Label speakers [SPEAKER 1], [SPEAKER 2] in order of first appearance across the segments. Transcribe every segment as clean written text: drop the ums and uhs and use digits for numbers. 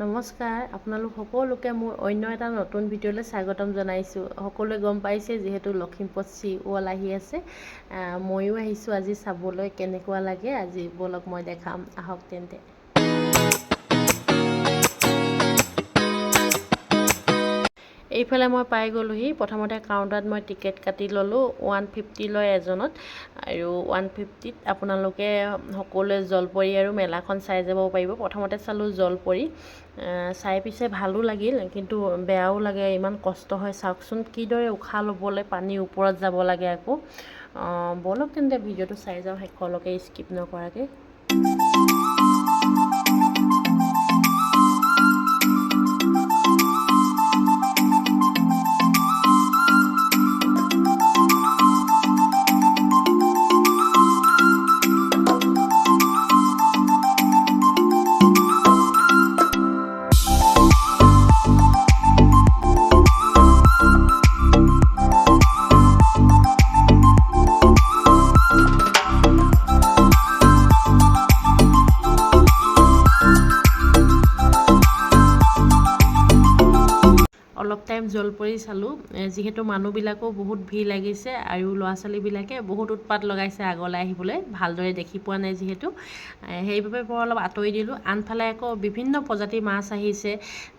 [SPEAKER 1] নমস্কাৰ, আপোনালোক সকলোকে মোৰ অন্য এটা নতুন ভিডিঅ'লৈ স্বাগতম জনাইছোঁ। সকলোৱে গম পাইছে যিহেতু লখিমপুৰ চি ৱল আহি আছে, ময়ো আহিছোঁ আজি চাবলৈ কেনেকুৱা লাগে। আজি বলক মই দেখাম, আহক তেন্তে। এইফালে মই পাই গ'লোহি। প্ৰথমতে কাউণ্টাৰত মই টিকেট কাটি ল'লোঁ। 150 লয় এজনত, আৰু 150ত আপোনালোকে সকলোৱে জলপৰি আৰু মেলাখন চাই যাব পাৰিব। প্ৰথমতে চালোঁ জলপৰি, চাই পিছে ভালো লাগিল, কিন্তু বেয়াও লাগে, ইমান কষ্ট হয়। চাওকচোন কিদৰে উশাহ ল'বলৈ পানীৰ ওপৰত যাব লাগে আকৌ। বলক তেন্তে ভিডিঅ'টো চাই যাওঁ শেষলৈকে, স্কিপ নকৰাকৈ। অলপ টাইম জলপৰি চালোঁ। যিহেতু মানুহবিলাকো বহুত ভিৰ লাগিছে আৰু ল'ৰা ছোৱালীবিলাকে বহুত উৎপাত লগাইছে আগলৈ আহিবলৈ, ভালদৰে দেখি পোৱা নাই যিহেতু, সেইবাবে মই অলপ আঁতৰি দিলোঁ। আনফালে আকৌ বিভিন্ন প্ৰজাতিৰ মাছ আহিছে,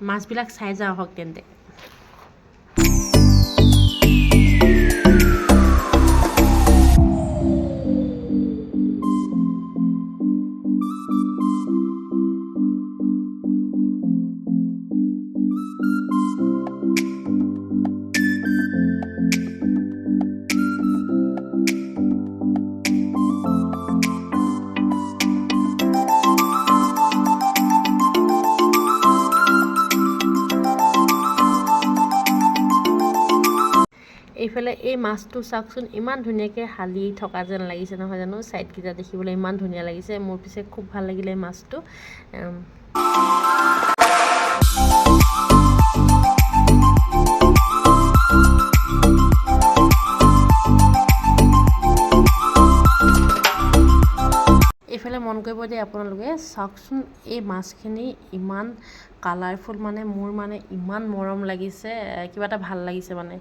[SPEAKER 1] মাছবিলাক চাই যাওঁ আহক তেন্তে। এইফালে এই মাছটো চাওকচোন, ইমান ধুনীয়াকৈ হালি থকা যেন লাগিছে নহয় জানো। ছাইডকেইটা দেখিবলৈ ইমান ধুনীয়া লাগিছে, মোৰ পিছে খুব ভাল লাগিলে এই মাছটো। এইফালে মন কৰিব দেই আপোনালোকে, চাওকচোন এই মাছখিনি ইমান কালাৰফুল, মানে মোৰ মানে ইমান মৰম লাগিছে, কিবা এটা ভাল লাগিছে মানে।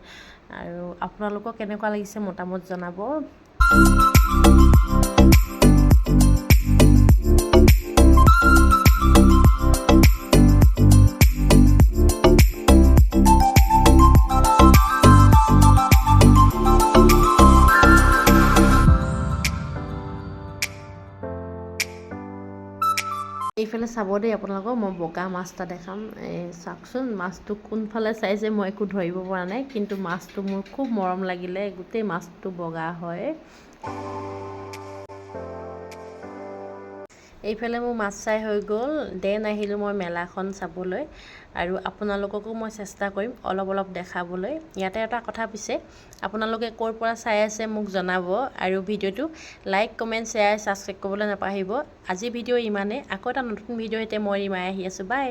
[SPEAKER 1] আৰু আপোনালোকক কেনেকুৱা লাগিছে মতামত জনাব। এইফালে চাব দেই আপোনালোকক, মই বগা মাছ এটা দেখাম। চাওকচোন মাছটো কোনফালে চাইছে মই একো ধৰিব পৰা নাই, কিন্তু মাছটো মোৰ খুব মৰম লাগিলে, গোটেই মাছটো বগা হয়। এইফালে মোৰ মাছ চাই হৈ গ'ল, দেন আহিলোঁ মই মেলাখন চাবলৈ, আৰু আপোনালোককো মই চেষ্টা কৰিম অলপ অলপ দেখাবলৈ। ইয়াতে এটা কথা পিছে, আপোনালোকে ক'ৰ পৰা চাই আছে মোক জনাব, আৰু ভিডিঅ'টো লাইক কমেণ্ট শ্বেয়াৰ ছাবস্ক্ৰাইব কৰিবলৈ নাপাহৰিব। আজি ভিডিঅ' ইমানেই, আকৌ এটা নতুন ভিডিঅ' সৈতে মই ৰিমাই আহি আছোঁ, বাই।